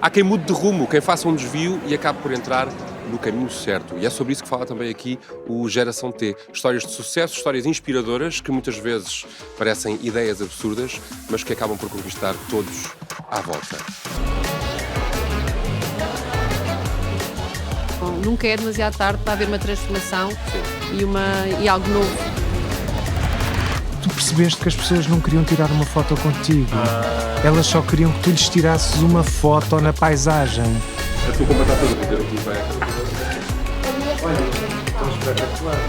Há quem mude de rumo, quem faça um desvio e acabe por entrar no caminho certo. E é sobre isso que fala também aqui o Geração T. Histórias de sucesso, histórias inspiradoras, que muitas vezes parecem ideias absurdas, mas que acabam por conquistar todos à volta. Nunca é demasiado tarde para haver uma transformação e algo novo. Tu percebeste que as pessoas não queriam tirar uma foto contigo. Elas só queriam que tu lhes tirasses uma foto na paisagem. A tua compra está toda a fazer aqui, vai.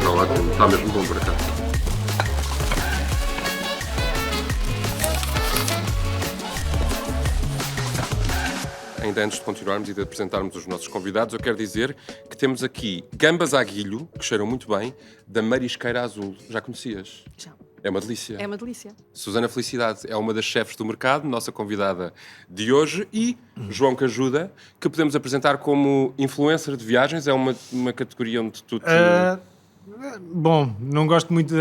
Não, ótimo, está mesmo bom por cá. Ainda antes de continuarmos e de apresentarmos os nossos convidados, eu quero dizer que temos aqui gambas à guilho, que cheiram muito bem, da Marisqueira Azul. Já conhecias? Já. É uma delícia. É uma delícia. Susana Felicidade é uma das chefes do mercado, nossa convidada de hoje, e João Cajuda, que podemos apresentar como influencer de viagens. É uma categoria onde tu te... Bom, não gosto muito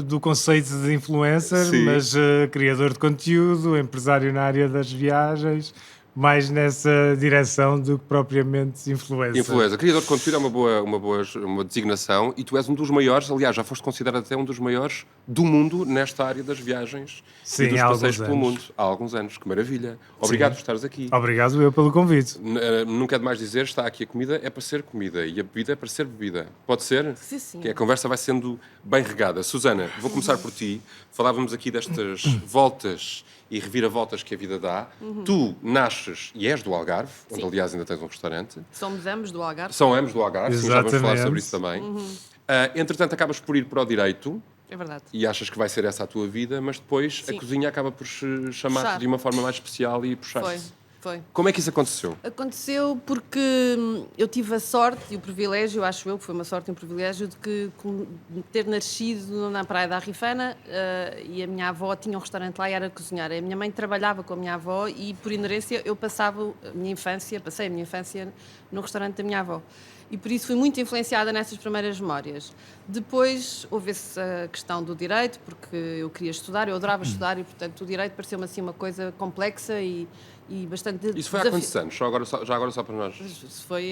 do conceito de influencer, Sim. mas criador de conteúdo, empresário na área das viagens, mais nessa direção do que propriamente influencer. Influencer. Criador de conteúdo é uma designação, e tu és um dos maiores, aliás, já foste considerado até um dos maiores do mundo nesta área das viagens. Sim, e dos há passeios alguns pelo anos. mundo. Há alguns anos. Que maravilha. Obrigado por estares aqui. Obrigado eu pelo convite. Nunca é demais dizer, está aqui a comida, é para ser comida, e a bebida é para ser bebida. Pode ser? Sim, sim. Que a conversa vai sendo bem regada. Susana, vou começar por ti. Falávamos aqui destas voltas e reviravoltas que a vida dá. Tu nasces e és do Algarve, onde Sim. aliás ainda tens um restaurante. Somos ambos do Algarve. São ambos do Algarve, sim, já vamos falar Exatamente. sobre isso também. Entretanto, acabas por ir para o direito É verdade. e achas que vai ser essa a tua vida, mas depois Sim. a cozinha acaba por chamar-te Puxar. de uma forma mais especial e Foi, puxar-te. foi. Como é que isso aconteceu? Aconteceu porque eu tive a sorte e o privilégio, acho eu que foi uma sorte e um privilégio, de ter nascido na Praia da Arrifana e a minha avó tinha um restaurante lá e era cozinheira. A minha mãe trabalhava com a minha avó e, por inerência, eu passei a minha infância no restaurante da minha avó. E por isso fui muito influenciada nessas primeiras memórias. Depois houve essa questão do direito, porque eu queria estudar, eu adorava estudar e, portanto, o direito pareceu-me assim uma coisa complexa e bastante... Isso foi há quantos anos? Já agora só para nós.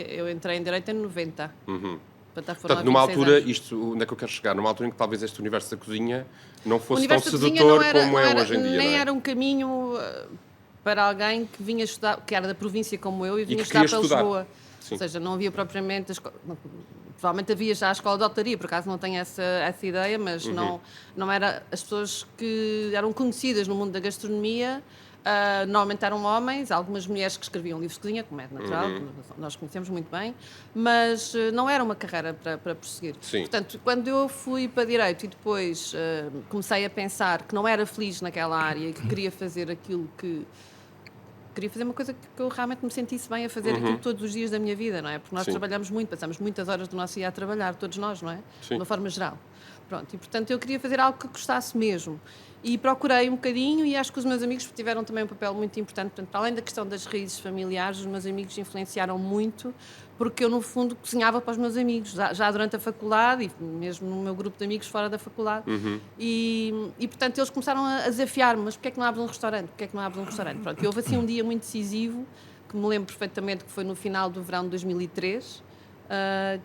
Eu entrei em direito em 90. Portanto, numa altura, onde é que eu quero chegar? Numa altura em que talvez este universo da cozinha não O fosse tão universo da cozinha sedutor não era, como não é era- hoje em dia, nem não é? era um caminho para alguém que vinha estudar, que era da província como eu e vinha que estudar queria para estudar. Lisboa. Sim. Ou seja, não havia propriamente... Provavelmente havia já a escola de hotelaria, por acaso não tenho essa ideia, mas não era... As pessoas que eram conhecidas no mundo da gastronomia normalmente eram homens, algumas mulheres que escreviam livros de cozinha, como é natural, nós conhecemos muito bem, mas não era uma carreira para prosseguir. Sim. Portanto, quando eu fui para Direito e depois comecei a pensar que não era feliz naquela área e que queria fazer aquilo que... Queria fazer uma coisa que eu realmente me sentisse bem a fazer aquilo todos os dias da minha vida, não é? Porque nós Sim. trabalhamos muito, passamos muitas horas do nosso dia a trabalhar, todos nós, não é? Sim. De uma forma geral. Pronto, e portanto eu queria fazer algo que gostasse mesmo. E procurei um bocadinho e acho que os meus amigos tiveram também um papel muito importante. Portanto, para além da questão das raízes familiares, os meus amigos influenciaram muito, porque eu, no fundo, cozinhava para os meus amigos, já durante a faculdade e mesmo no meu grupo de amigos fora da faculdade. E, portanto, eles começaram a desafiar-me, mas porquê é que não abres um restaurante? Porquê é que não abres um restaurante? Pronto, e houve assim um dia muito decisivo, que me lembro perfeitamente que foi no final do verão de 2003,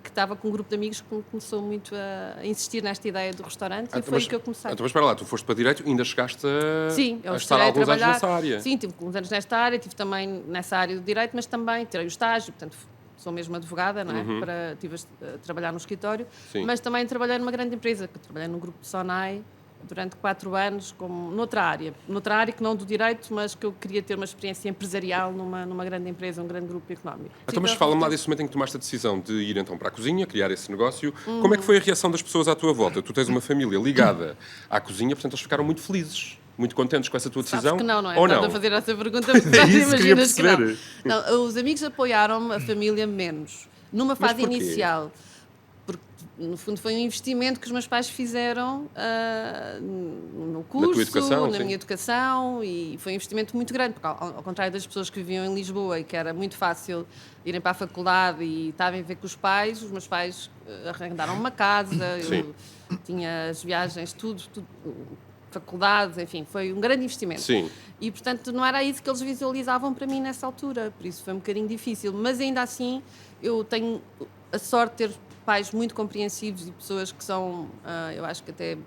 que estava com um grupo de amigos que começou muito a insistir nesta ideia do restaurante e foi aí que eu comecei. Então, mas espera lá, tu foste para Direito e ainda chegaste Sim, eu a estar estarei há a alguns anos trabalhar. nessa área. Sim, tive uns anos nesta área, tive também nessa área do direito, mas também tirei o estágio, portanto sou mesmo advogada, não é? Estive a trabalhar no escritório, Sim. mas também trabalhei numa grande empresa, que eu trabalhei no grupo de Sonai durante 4 anos, noutra área que não do direito, mas que eu queria ter uma experiência empresarial numa grande empresa, um grande grupo económico. Então, mas fala-me lá desse momento em que tomaste a decisão de ir então para a cozinha, criar esse negócio. Como é que foi a reação das pessoas à tua volta? Tu tens uma família ligada à cozinha, portanto eles ficaram muito felizes, muito contentes com essa tua decisão. Sabes que não é? Ou Estás não? a fazer essa pergunta, mas já isso, queria imaginas que perceber. não. Os amigos apoiaram-me, a família menos. Numa fase porquê? inicial, porque no fundo foi um investimento que os meus pais fizeram no curso, tua educação, na sim. minha educação, e foi um investimento muito grande, porque ao contrário das pessoas que viviam em Lisboa e que era muito fácil irem para a faculdade e estavam a ver com os meus pais arrendaram uma casa, Sim. eu tinha as viagens, tudo faculdades, enfim, foi um grande investimento. Sim. E, portanto, não era isso que eles visualizavam para mim nessa altura, por isso foi um bocadinho difícil. Mas ainda assim, eu tenho a sorte de ter pais muito compreensivos e pessoas que são, eu acho que até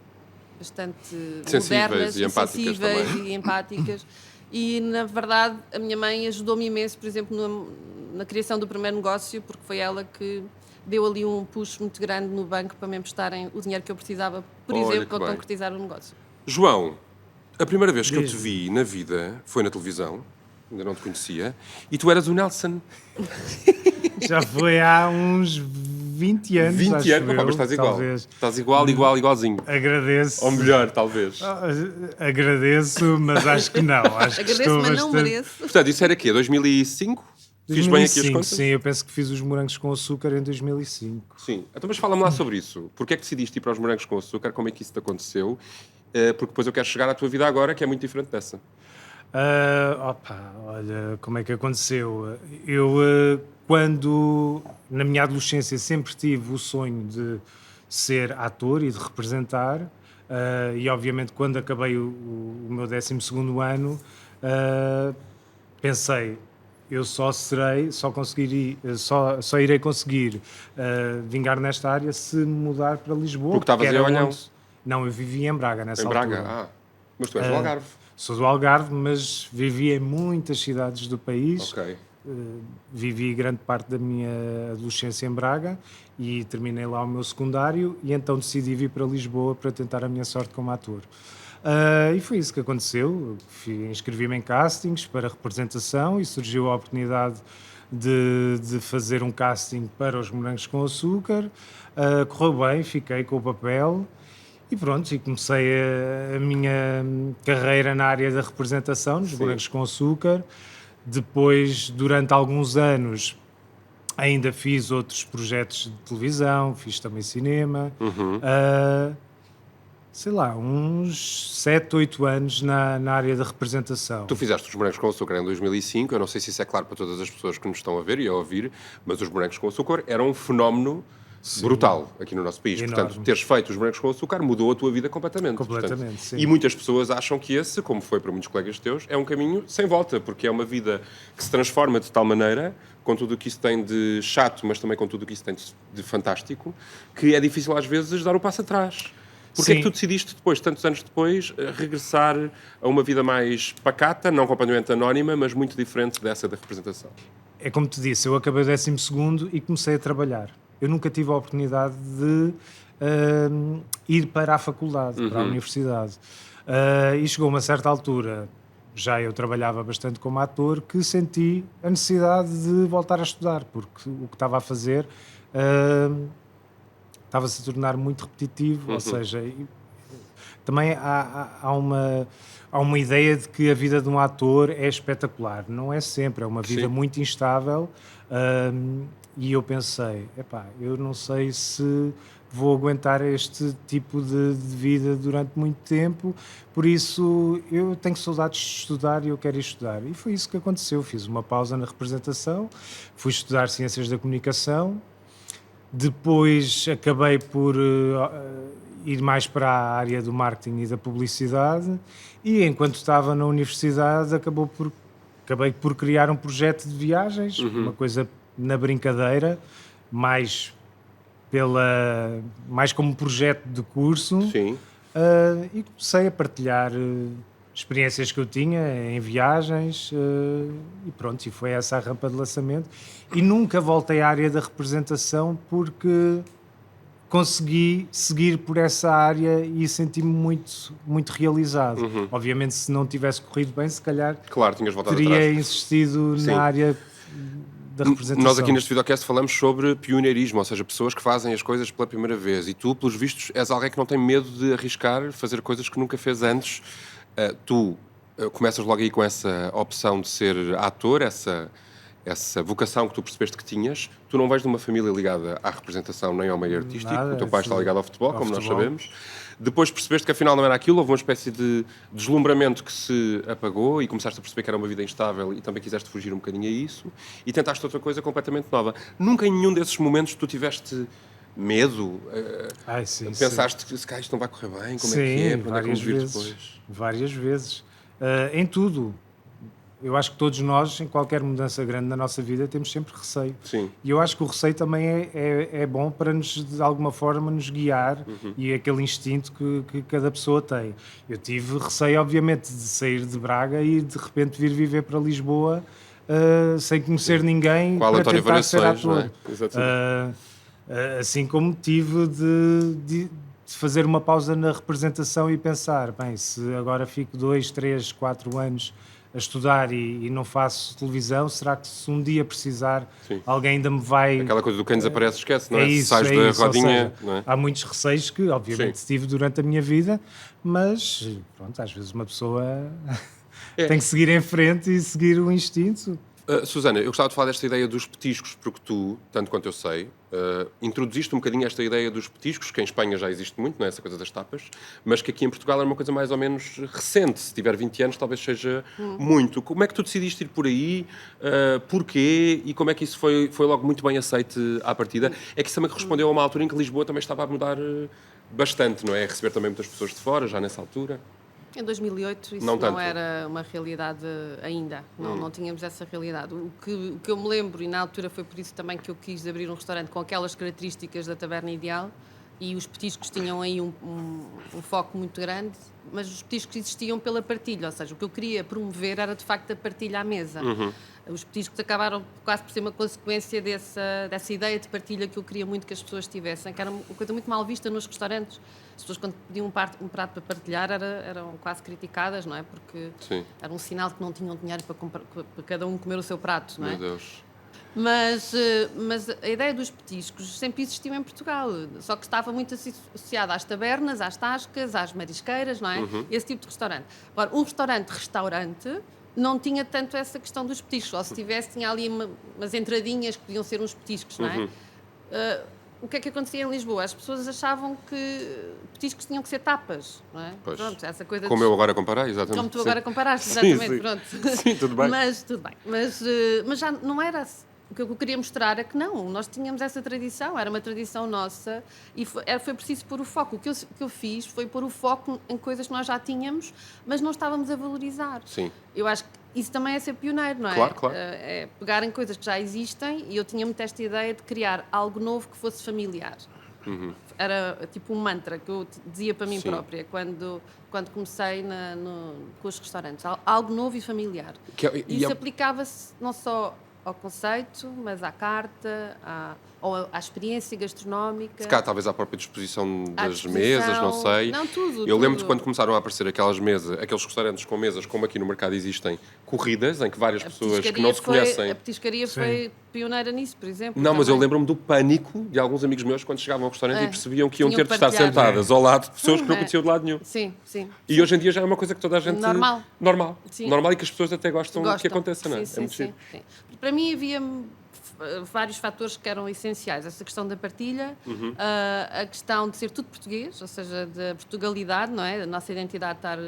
bastante modernas, e empáticas sensíveis também. e empáticas. E, na verdade, a minha mãe ajudou-me imenso, por exemplo, na criação do primeiro negócio, porque foi ela que deu ali um push muito grande no banco para me emprestarem o dinheiro que eu precisava, por Olha exemplo, que para bem. concretizar o negócio. João, a primeira vez que eu te Diz-me. vi na vida foi na televisão, ainda não te conhecia, e tu eras o Nelson. Já foi há uns 20 anos. 20 acho anos, eu, mas estás igual. talvez. Estás igualzinho. Agradeço. Ou melhor, talvez. Agradeço, mas acho que não. Acho que Agradeço, estou mas não bastante... mereço. Portanto, isso era quê? 2005? Fiz bem aqui as 2005, contas? sim, eu penso que fiz os morangos com açúcar em 2005. Sim. Então, mas fala-me lá sobre isso. Porquê é que decidiste ir para os morangos com açúcar? Como é que isso te aconteceu? Porque depois eu quero chegar à tua vida agora, que é muito diferente dessa. Olha, como é que aconteceu? Eu, quando na minha adolescência, sempre tive o sonho de ser ator e de representar, e obviamente quando acabei o meu 12º ano, pensei, eu só irei conseguir vingar nesta área se me mudar para Lisboa. Porque estavas que era em Olhão. Não, eu vivia em Braga nessa Em altura. Braga? Mas tu és do Algarve. Sou do Algarve, mas vivi em muitas cidades do país. Ok. Vivi grande parte da minha adolescência em Braga e terminei lá o meu secundário e então decidi vir para Lisboa para tentar a minha sorte como ator. E foi isso que aconteceu. Inscrevi-me em castings para representação e surgiu a oportunidade de fazer um casting para os Morangos com Açúcar. Correu bem, fiquei com o papel. E pronto, e comecei a minha carreira na área da representação, nos Morangos com Açúcar. Depois, durante alguns anos, ainda fiz outros projetos de televisão, fiz também cinema. Sei lá, uns 7, 8 anos na área da representação. Tu fizeste os Morangos com Açúcar em 2005. Eu não sei se isso é claro para todas as pessoas que nos estão a ver e a ouvir, mas os Morangos com Açúcar eram um fenómeno brutal aqui no nosso país. Enorme. Portanto, teres feito os Morangos com Açúcar mudou a tua vida completamente. Completamente, Portanto, sim. E muitas pessoas acham que esse, como foi para muitos colegas teus, é um caminho sem volta, porque é uma vida que se transforma de tal maneira, com tudo o que isso tem de chato, mas também com tudo o que isso tem de fantástico, que é difícil às vezes dar o passo atrás. Porquê é que tu decidiste depois, tantos anos depois, regressar a uma vida mais pacata, não completamente anónima, mas muito diferente dessa da representação? É como te disse, eu acabei o 12º e comecei a trabalhar. Eu nunca tive a oportunidade de ir para a faculdade, para a universidade. E chegou a uma certa altura, já eu trabalhava bastante como ator, que senti a necessidade de voltar a estudar, porque o que estava a fazer estava-se a tornar muito repetitivo, ou seja, também há uma ideia de que a vida de um ator é espetacular. Não é sempre, é uma vida muito instável. E eu pensei, eu não sei se vou aguentar este tipo de vida durante muito tempo, por isso eu tenho saudades de estudar e eu quero ir estudar. E foi isso que aconteceu. Fiz uma pausa na representação, fui estudar Ciências da Comunicação, depois acabei por ir mais para a área do marketing e da publicidade e enquanto estava na universidade acabei por criar um projeto de viagens, uma coisa na brincadeira, mais como projeto de curso. Sim. E comecei a partilhar experiências que eu tinha em viagens e pronto, e foi essa a rampa de lançamento. E nunca voltei à área da representação porque consegui seguir por essa área e senti-me muito, muito realizado. Obviamente, se não tivesse corrido bem, se calhar Claro, tinhas voltado teria atrás. insistido Sim. na área da representação. Nós aqui neste videocast falamos sobre pioneirismo, ou seja, pessoas que fazem as coisas pela primeira vez. E tu, pelos vistos, és alguém que não tem medo de arriscar, fazer coisas que nunca fez antes. Tu começas logo aí com essa opção de ser ator, essa vocação que tu percebeste que tinhas. Tu não vais de uma família ligada à representação nem ao meio artístico. Nada, O teu pai está ligado ao futebol, como nós futebol. sabemos. Depois percebeste que afinal não era aquilo, houve uma espécie de deslumbramento que se apagou e começaste a perceber que era uma vida instável e também quiseste fugir um bocadinho a isso e tentaste outra coisa completamente nova. Nunca em nenhum desses momentos tu tiveste medo? Sim, Pensaste que isto não vai correr bem? Como sim, é que é? Para onde é que várias vamos vir vezes. depois? Várias vezes. Em tudo. Eu acho que todos nós, em qualquer mudança grande na nossa vida, temos sempre receio. Sim. E eu acho que o receio também é bom para nos, de alguma forma, nos guiar e aquele instinto que cada pessoa tem. Eu tive receio, obviamente, de sair de Braga e de repente vir viver para Lisboa sem conhecer ninguém Qual para António tentar ser Variações, não ator. é? Exatamente. Assim como tive de fazer uma pausa na representação e pensar, bem, se agora fico 2, 3, 4 anos a estudar e não faço televisão, será que se um dia precisar Sim. alguém ainda me vai... Aquela coisa do quem desaparece esquece, não é? É Se isso, sais é da isso. Ou rodinha, seja, não é? há muitos receios que obviamente Sim. tive durante a minha vida, mas pronto, às vezes uma pessoa É. tem que seguir em frente e seguir o instinto. Susana, eu gostava de falar desta ideia dos petiscos, porque tu, tanto quanto eu sei, introduziste um bocadinho esta ideia dos petiscos, que em Espanha já existe muito, não é? Essa coisa das tapas, mas que aqui em Portugal é uma coisa mais ou menos recente. Se tiver 20 anos, talvez seja muito. Como é que tu decidiste ir por aí? Porquê? E como é que isso foi logo muito bem aceite à partida? É que isso também correspondeu a uma altura em que Lisboa também estava a mudar bastante, não é? A receber também muitas pessoas de fora, já nessa altura. Em 2008 isso Não não tanto. era uma realidade ainda, não tínhamos essa realidade. O que eu me lembro, e na altura foi por isso também que eu quis abrir um restaurante com aquelas características da Taberna Ideal, e os petiscos tinham aí um foco muito grande, mas os petiscos existiam pela partilha, ou seja, o que eu queria promover era de facto a partilha à mesa. Os petiscos acabaram quase por ser uma consequência dessa ideia de partilha que eu queria muito que as pessoas tivessem, que era uma coisa muito mal vista nos restaurantes. As pessoas, quando pediam um prato para partilhar, eram quase criticadas, não é? Porque Sim. era um sinal de que não tinham dinheiro para cada um comer o seu prato, não é? Meu Deus. Mas a ideia dos petiscos sempre existiu em Portugal, só que estava muito associada às tabernas, às tascas, às marisqueiras, não é? Esse tipo de restaurante. Agora, um restaurante não tinha tanto essa questão dos petiscos, ou se tivesse, tinha ali umas entradinhas que podiam ser uns petiscos, não é? O que é que acontecia em Lisboa? As pessoas achavam que petiscos tinham que ser tapas, não é? Pois. Pronto, essa coisa Como eu agora comparar, exatamente. como tu Sim. agora comparaste, Sim, exatamente, sim. pronto. Sim, tudo bem. Mas tudo bem. Mas já não era assim. O que eu queria mostrar é que não, nós tínhamos essa tradição, era uma tradição nossa e foi preciso pôr o foco. O que eu fiz foi pôr o foco em coisas que nós já tínhamos, mas não estávamos a valorizar. Sim. Eu acho que isso também é ser pioneiro, não é? Claro, claro. É pegar em coisas que já existem, e eu tinha muito esta ideia de criar algo novo que fosse familiar. Era tipo um mantra que eu dizia para mim Sim. própria quando comecei com os restaurantes. Algo novo e familiar. Isso aplicava-se não só ao conceito, mas à carta, à experiência gastronómica. Se cá, talvez à própria disposição À das disposição. mesas, não sei. Não, tudo. Eu lembro de quando começaram a aparecer aqueles restaurantes com mesas, como aqui no mercado existem, corridas, em que várias pessoas que não se conhecem... A petiscaria foi pioneira nisso, por exemplo. Não, mas eu também. lembro-me do pânico de alguns amigos meus quando chegavam ao restaurante e percebiam que iam Tinham ter de estar partilhar. sentadas ao lado de pessoas que não conheciam de lado nenhum. Sim, sim. E hoje em dia já é uma coisa que toda a gente... Normal. Normal e que as pessoas até gostam que aconteça, não é? Sim, É muito sim, giro. sim. Para mim havia vários fatores que eram essenciais. Essa questão da partilha, a questão de ser tudo português, ou seja, da Portugalidade, não é? A nossa identidade estar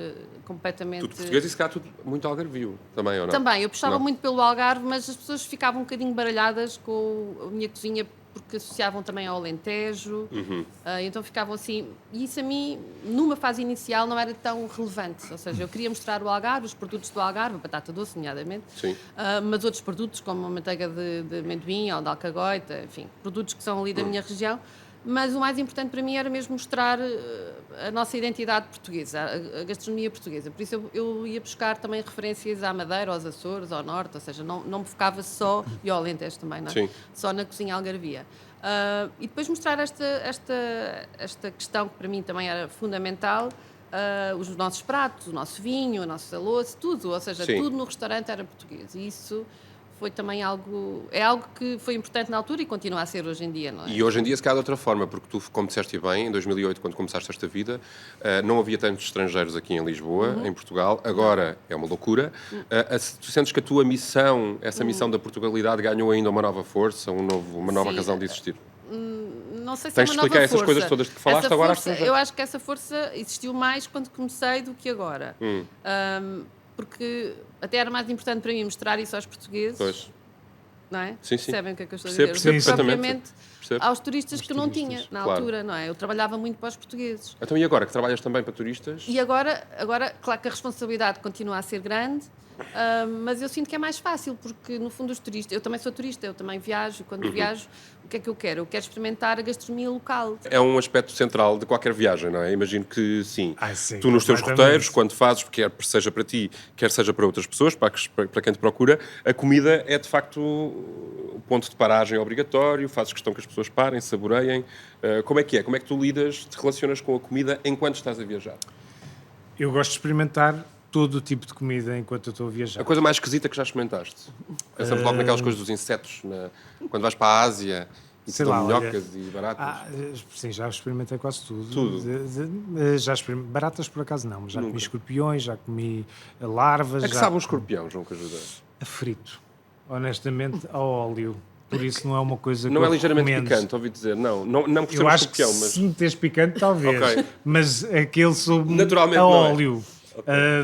completamente... Tudo português e se calhar tudo muito algarvio também, ou não? Também, eu puxava Não. muito pelo Algarve, mas as pessoas ficavam um bocadinho baralhadas com a minha cozinha porque associavam também ao Alentejo, então ficavam assim, e isso a mim, numa fase inicial, não era tão relevante, ou seja, eu queria mostrar o Algarve, os produtos do Algarve, a batata doce, nomeadamente, Sim. mas outros produtos, como a manteiga de amendoim ou de alcagoita, enfim, produtos que são ali da minha região, mas o mais importante para mim era mesmo mostrar a nossa identidade portuguesa, a gastronomia portuguesa. Por isso eu ia buscar também referências à Madeira, aos Açores, ao Norte, ou seja, não me focava só, e ao Alentejo também, não é? Sim. Só na cozinha algarvia. E depois mostrar esta questão que para mim também era fundamental, os nossos pratos, o nosso vinho, o nosso almoço, tudo, ou seja, Sim. tudo no restaurante era português. E isso foi também algo que foi importante na altura e continua a ser hoje em dia, não é? E hoje em dia se calhar de outra forma, porque tu, como disseste bem, em 2008, quando começaste esta vida, não havia tantos estrangeiros aqui em Lisboa, em Portugal, agora é uma loucura. Tu sentes que a tua missão, essa missão da Portugalidade, ganhou ainda uma nova força, uma nova Sim. razão de existir? Não sei se Tens é de uma nova explicar essas força. coisas todas que falaste Essa agora às força, pessoas. eu acho que essa força existiu mais quando comecei do que agora. Porque até era mais importante para mim mostrar isso aos portugueses. Pois. não é? Sim, sim. Percebem o que é que eu estou a Percebo, dizer? percebo Propriamente Percebo. aos turistas que não tinha turistas, na claro. altura, não é? Eu trabalhava muito para os portugueses. Então, e agora, que trabalhas também para turistas? E agora, claro que a responsabilidade continua a ser grande, mas eu sinto que é mais fácil, porque no fundo os turistas, eu também sou turista, eu também viajo, e quando viajo, o que é que eu quero? Eu quero experimentar a gastronomia local. É um aspecto central de qualquer viagem, não é? Imagino que sim. Sim, Tu nos teus completamente. roteiros, quando fazes, quer seja para ti, quer seja para outras pessoas, para quem te procura, a comida é de facto o ponto de paragem obrigatório, fazes questão que as pessoas parem, saboreiem. Como é que é? Como é que tu lidas, te relacionas com a comida enquanto estás a viajar? Eu gosto de experimentar todo o tipo de comida enquanto eu estou a viajar. A coisa mais esquisita que já experimentaste? Pensamos logo naquelas coisas dos insetos, quando vais para a Ásia e te Sei dão lá, minhocas e baratas. Sim, já experimentei quase tudo. Tudo? Já experimentei. Baratas por acaso não, mas já comi escorpiões, já comi larvas. É que já sabe um escorpião, João Cajuda? frito. Honestamente, ao óleo. Por isso não é uma coisa que Não eu é ligeiramente recomendo. picante, ouvi dizer. Não por ser Eu um acho que escorpião, mas... se meteres picante, talvez. Ok. Mas aquele soube Naturalmente a não é. óleo.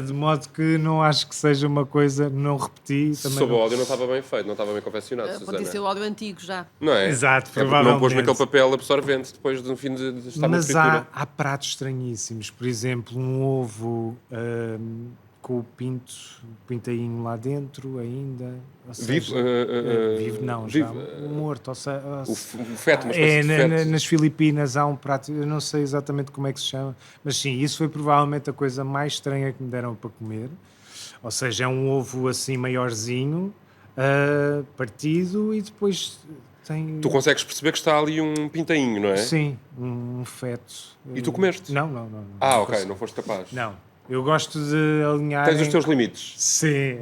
De modo que não acho que seja uma coisa, não repeti. Também Sob o não... óleo não estava bem feito, não estava bem confeccionado, Pode Susana. ser o óleo antigo já. Não é? Exato, É porque não provavelmente. pôs naquele papel absorvente depois do fim de estar na Mas fritura. há pratos estranhíssimos. Por exemplo, um ovo com o pintainho lá dentro ainda. Ou Vivo? seja, vivo não, vivo, já morto. Ou seja, O feto, uma espécie de feto. nas Filipinas há um prato, eu não sei exatamente como é que se chama, mas sim, isso foi provavelmente a coisa mais estranha que me deram para comer. Ou seja, é um ovo assim maiorzinho, partido e depois tem... Tu consegues perceber que está ali um pintainho, não é? Sim, um feto. E tu comeste? Não. Ah, Não ok, consigo. não foste capaz. Não, eu gosto de alinhar... Tens os teus limites. Sim,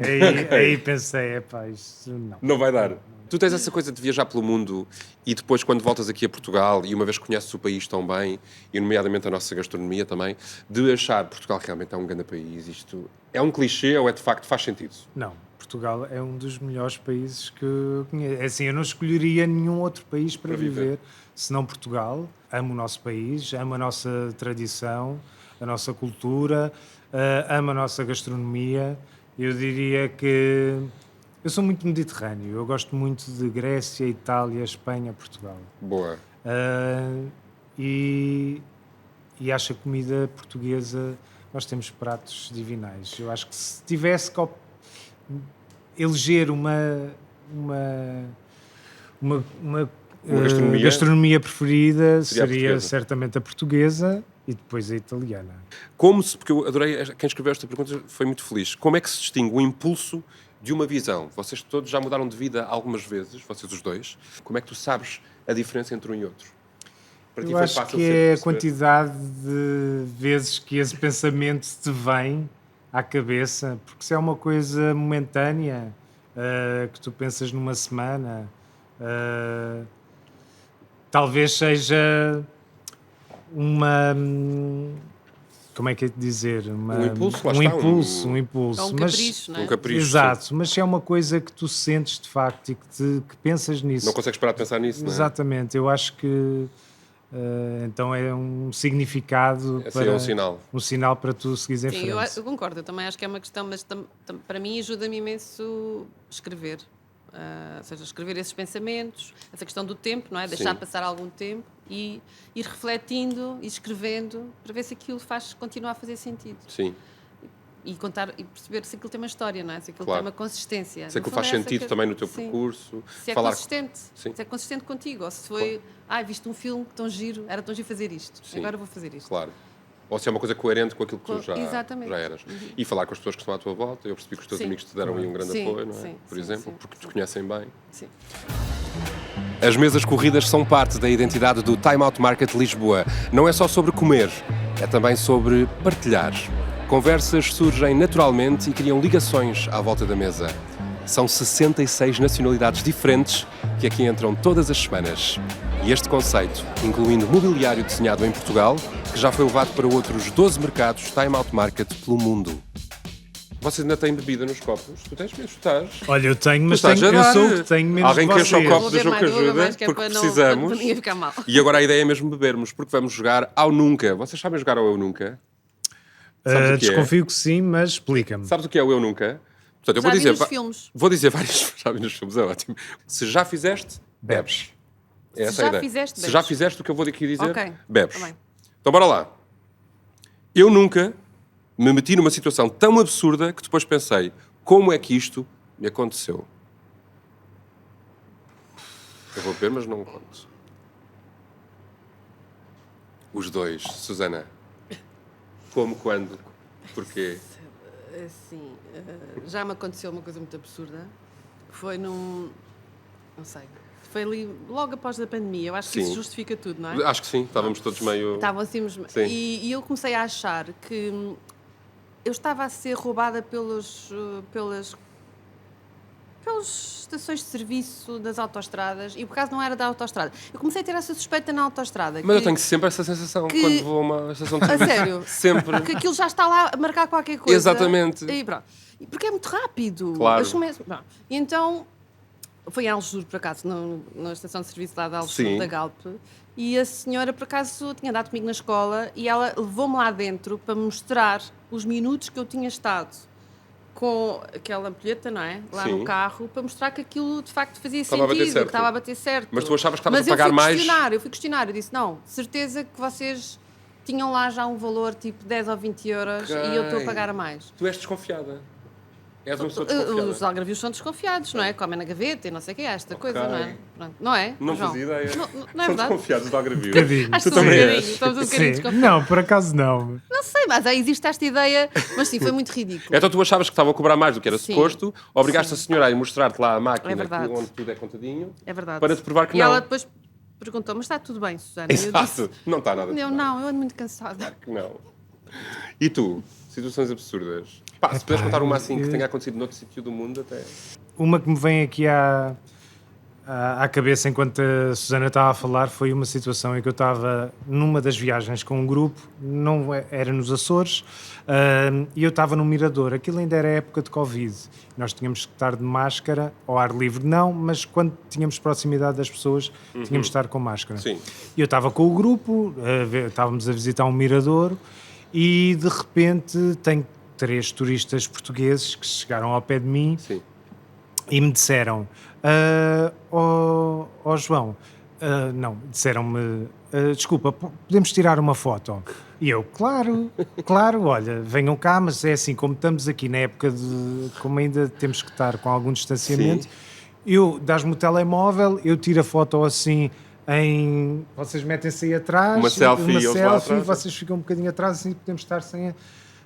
aí pensei, isso não. Não vai dar. Tu tens essa coisa de viajar pelo mundo e depois, quando voltas aqui a Portugal e uma vez que conheces o país tão bem, e nomeadamente a nossa gastronomia também, de achar que Portugal realmente é um grande país. Isto é um clichê ou é de facto faz sentido? Não, Portugal é um dos melhores países que eu conheço. É assim, eu não escolheria nenhum outro país para viver senão Portugal. Amo o nosso país, amo a nossa tradição, a nossa cultura, amo a nossa gastronomia. Eu diria que eu sou muito mediterrâneo. Eu gosto muito de Grécia, Itália, Espanha, Portugal. Boa. E acho a comida portuguesa, nós temos pratos divinais. Eu acho que se tivesse que eleger uma gastronomia preferida, seria certamente a portuguesa e depois a italiana. Porque eu adorei, quem escreveu esta pergunta foi muito feliz. Como é que se distingue o impulso de uma visão? Vocês todos já mudaram de vida algumas vezes, vocês os dois. Como é que tu sabes a diferença entre um e outro? Para ti Eu foi acho fácil que sempre é a perceber? quantidade de vezes que esse pensamento te vem à cabeça, porque se é uma coisa momentânea, que tu pensas numa semana, talvez seja como é que é de dizer? Um impulso, lá um está, impulso. É um capricho, não é? Um capricho. Exato, mas se é uma coisa que tu sentes de facto e que pensas nisso. Não consegues parar de pensar nisso, não é? Exatamente, eu acho que então é um significado É um sinal. Um sinal para tu seguires em Sim, frente. eu concordo, eu também acho que é uma questão, mas para mim ajuda-me imenso escrever. Ou seja, escrever esses pensamentos, essa questão do tempo, não é? Deixar Sim. passar algum tempo e ir refletindo e escrevendo para ver se aquilo continua a fazer sentido. Sim. E contar e perceber se aquilo tem uma história, não é? Se aquilo Claro. tem uma consistência. Se No aquilo fundo, faz é essa sentido que- também no teu Sim. percurso. Se é falar... consistente. Sim. Se é consistente contigo. Ou se foi, viste um filme tão giro, era tão giro fazer isto. Sim. Agora vou fazer isto. Claro. Ou se é uma coisa coerente com aquilo que tu já Exatamente. eras. E falar com as pessoas que estão à tua volta. Eu percebi que os teus Sim. amigos te deram aí um grande Sim, apoio, não é? sim, Por sim, exemplo, sim, porque te sim. conhecem bem. Sim. As mesas corridas são parte da identidade do Time Out Market Lisboa. Não é só sobre comer, é também sobre partilhar. Conversas surgem naturalmente e criam ligações à volta da mesa. São 66 nacionalidades diferentes que aqui entram todas as semanas. E este conceito, incluindo mobiliário desenhado em Portugal, que já foi levado para outros 12 mercados Time Out Market pelo mundo. Vocês ainda têm bebida nos copos? Tu tens mesmo, estás? Olha, eu tenho, mas Tu estás a eu dar. sou o que tenho menos Alguém de que enche o vocês. copo Vou do ver jogo que mais, vou ver ajuda, mais, que é porque para precisamos. para ninguém ficar mal. E agora a ideia é mesmo bebermos, porque vamos jogar ao Nunca. Vocês sabem jogar ao Eu Nunca? Sabes o que é? Desconfio que sim, mas explica-me. Sabes o que é o Eu Nunca? Portanto, eu Já vou vi dizer, nos filmes. vou dizer vários. Já vi nos filmes, é ótimo. Se já fizeste, bebes. É Se essa já a ideia. fizeste, Se bebes. já fizeste o que eu vou aqui dizer, Ok, bebes. tá bem. Então, bora lá. Eu nunca me meti numa situação tão absurda que depois pensei, como é que isto me aconteceu? Eu vou beber, mas não conto. Os dois, Susana. Como, quando, porquê? Assim, já me aconteceu uma coisa muito absurda. Foi num... Não sei. Foi ali logo após a pandemia. Eu acho que Sim. isso justifica tudo, não é? Acho que sim, estávamos todos meio... Estavam assim... Sim. E eu comecei a achar que eu estava a ser roubada pelas estações de serviço das autoestradas, e por acaso não era da autoestrada. Eu comecei a ter essa suspeita na autoestrada. Mas eu tenho sempre essa sensação quando vou a uma estação de A serviço. sério? Sempre. Que aquilo já está lá a marcar qualquer coisa. Exatamente. E pronto. E porque é muito rápido. Claro. Eles começam- Bom, e então, foi em Algesur, por acaso, na estação de serviço lá de Algesur, Sim. da Galp, e a senhora, por acaso, tinha dado comigo na escola, e ela levou-me lá dentro para mostrar os minutos que eu tinha estado com aquela ampulheta, não é? Lá Sim. no carro, para mostrar que aquilo de facto fazia Estava a bater sentido, que certo. estava a bater certo. Mas tu achavas que estavas Mas a pagar mais? Eu fui questionar, eu disse, não, certeza que vocês tinham lá já um valor tipo 10 ou 20 euros e eu estou a pagar a mais. Tu és desconfiada. És uma pessoa desconfiada. Os algarvios são desconfiados, não é? Comem na gaveta e não sei o que é esta coisa, não é? Pronto. Não é? Não João? fazia ideia. Não é São verdade? desconfiados de algarvio. Bocadinho. Acho que Tu são um também bocadinho, és. estamos um bocadinho Sim. desconfiados. Não, por acaso não. Não sei, mas existe esta ideia, mas sim, foi muito ridículo. Então tu achavas que estavam a cobrar mais do que era Sim. suposto, obrigaste a Sim. senhora a ir mostrar-te lá a É máquina verdade. onde tudo é contadinho, É verdade. para te provar que e não. ela depois perguntou, mas está tudo bem, Susana? Eu Exato. disse, Não está nada. eu não, eu ando muito cansada. Que não. E tu? Situações absurdas? Pá, se puderes contar uma assim que tenha acontecido noutro sítio do mundo até... Uma que me vem aqui à cabeça enquanto a Susana estava a falar foi uma situação em que eu estava numa das viagens com um grupo, não era nos Açores, e eu estava no Mirador. Aquilo ainda era época de Covid. Nós tínhamos que estar de máscara, ao ar livre não, mas quando tínhamos proximidade das pessoas, tínhamos de estar com máscara. Sim. E eu estava com o grupo, estávamos a visitar um mirador e de repente tenho 3 turistas portugueses que chegaram ao pé de mim Sim. e me disseram, João, não, disseram-me, desculpa, podemos tirar uma foto? E eu, claro, olha, venham cá, mas é assim, como estamos aqui na época de, como ainda temos que estar com algum distanciamento, Sim. eu, dás-me o telemóvel, eu tiro a foto assim, vocês metem-se aí atrás, Uma selfie e eles lá atrás. vocês ficam um bocadinho atrás, assim podemos estar sem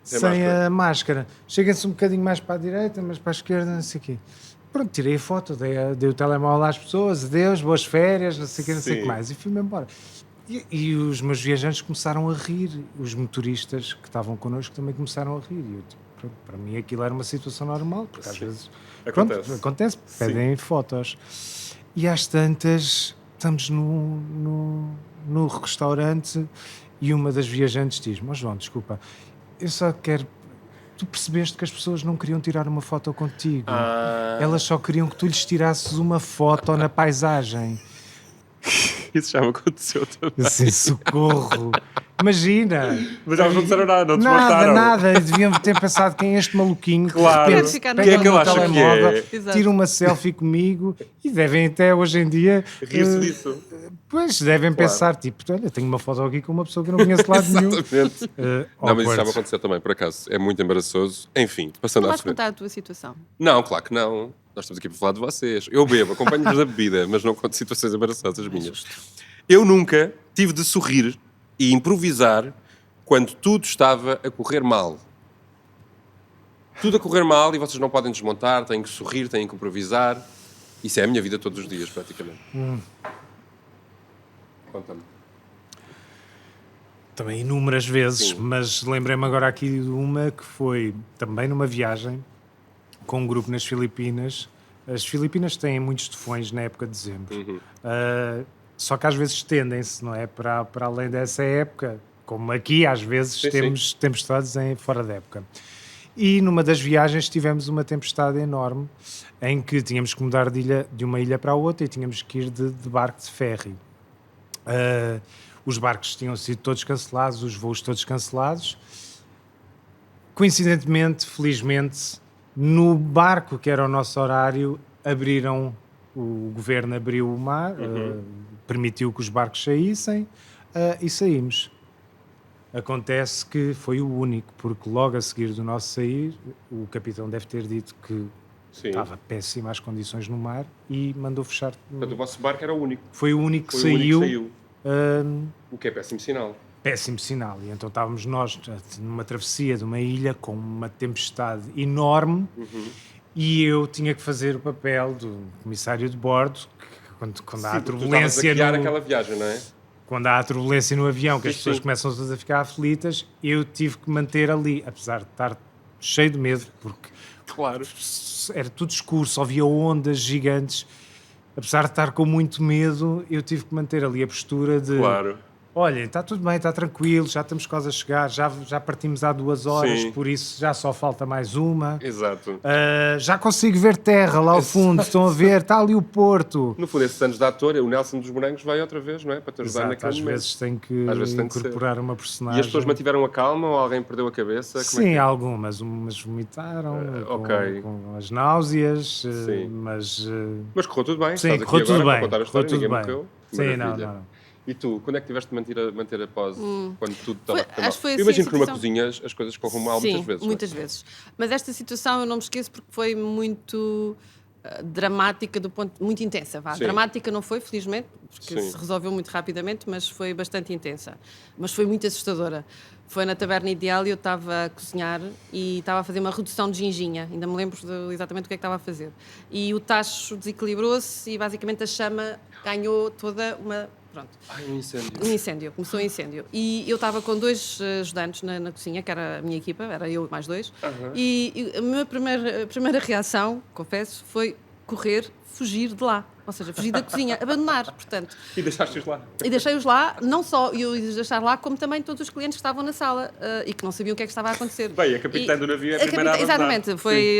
máscara. a máscara. Cheguem-se um bocadinho mais para a direita, mas para a esquerda, não sei o quê. Pronto, tirei a foto, dei o telemóvel às pessoas, adeus, boas férias, não sei o quê, não sei o Sim. que mais, e fui-me embora. E os meus viajantes começaram a rir, os motoristas que estavam connosco também começaram a rir. E eu, tipo, pronto, para mim aquilo era uma situação normal, porque às Sim. vezes Acontece. acontece, pedem fotos. E às tantas, estamos no restaurante e uma das viajantes diz-me, João, desculpa, eu só quero... Tu percebeste que as pessoas não queriam tirar uma foto contigo. Elas só queriam que tu lhes tirasses uma foto na paisagem. Isso já me aconteceu também. Assim, socorro. Imagina. Mas elas não disseram nada, não te Nada, mataram. nada. Deviam ter pensado quem é este maluquinho que Claro. de Quer repente ficar no pega Quem é que no ele acha que telemóvel, é? Exato. tira uma selfie comigo e devem até hoje em dia... Rir-se eh, disso. Pois, devem pensar, tipo, olha, tenho uma foto aqui com uma pessoa que eu não conheço de lado nenhum. Exatamente. Não, mas isso já me Awkward. aconteceu também, por acaso. É muito embaraçoso. Enfim, passando Não à vais frente. contar a tua situação. Não, claro que não. Nós estamos aqui para falar de vocês. Eu bebo, acompanho-vos da bebida, mas não conto situações embaraçosas minhas. Eu nunca tive de sorrir e improvisar quando tudo estava a correr mal. Tudo a correr mal e vocês não podem desmontar, têm que sorrir, têm que improvisar. Isso é a minha vida todos os dias, praticamente. Conta-me. Também inúmeras vezes, Sim. mas lembrei-me agora aqui de uma que foi também numa viagem com um grupo nas Filipinas. As Filipinas têm muitos tufões na época de dezembro. Só que às vezes estendem-se, não é? Para além dessa época, como aqui às vezes Sim, temos tempestades fora da época. E numa das viagens tivemos uma tempestade enorme em que tínhamos que mudar de uma ilha para a outra e tínhamos que ir de barco de ferry. Os barcos tinham sido todos cancelados, os voos todos cancelados. Coincidentemente, felizmente, No barco, que era o nosso horário, o governo abriu o mar, permitiu que os barcos saíssem e saímos. Acontece que foi o único, porque logo a seguir do nosso sair, o capitão deve ter dito que estava péssima as condições no mar e mandou fechar. Portanto, o vosso barco era o único. Foi o único que Foi o único que saiu. saiu. O que é péssimo sinal. Péssimo sinal. E então estávamos nós numa travessia de uma ilha com uma tempestade enorme e eu tinha que fazer o papel do comissário de bordo, quando há turbulência aquela viagem, não é? Quando há turbulência no avião, que as Sim, pessoas sim. começam a ficar aflitas, eu tive que manter ali, apesar de estar cheio de medo, porque Claro. era tudo escuro, só havia ondas gigantes. Apesar de estar com muito medo, eu tive que manter ali a postura de... Claro. Olha, está tudo bem, está tranquilo, já estamos quase a chegar, já partimos há 2 horas, Sim. por isso já só falta mais uma. Exato. Já consigo ver terra lá ao fundo, estão a ver, está ali o porto. No fundo, esses anos de ator, o Nelson dos Morangos vai outra vez, não é? Para te ajudar Exato, naquele às momento. vezes tem que Às vezes tem de incorporar uma E personagem. as pessoas mantiveram a calma ou alguém perdeu a cabeça? Como é Sim, que é? algumas. Umas vomitaram ok. com as náuseas, Sim. mas... Mas correu tudo bem? sim, Estás correu aqui tudo agora bem. para contar a Correu história, tudo ninguém bem. morreu. Sim, Maravilha. não. E tu, quando é que tiveste de manter a pose? Quando tudo estava a correr mal? acho que foi Eu assim imagino a que numa situação. cozinha as coisas corram mal Sim, muitas vezes. muitas vezes. Mas esta situação eu não me esqueço porque foi muito dramática do ponto... Muito intensa, vá. Sim. Dramática não foi, felizmente, porque Sim. se resolveu muito rapidamente, mas foi bastante intensa. Mas foi muito assustadora. Foi na Taberna Ideal e eu estava a cozinhar e estava a fazer uma redução de ginginha. Ainda me lembro exatamente o que é que estava a fazer. E o tacho desequilibrou-se e basicamente a chama ganhou toda uma... Pronto. Ai, um incêndio. Um incêndio, começou um incêndio. E eu estava com 2 ajudantes na cozinha, que era a minha equipa, era eu e mais 2. E a minha primeira reação, confesso, foi correr, fugir de lá. Ou seja, fugir da cozinha, abandonar, portanto. E deixaste-os lá? E deixei-os lá, não só eu os deixar lá, como também todos os clientes que estavam na sala e que não sabiam o que é que estava a acontecer. Bem, a capitã do navio é a primeira a abandonar. Exatamente,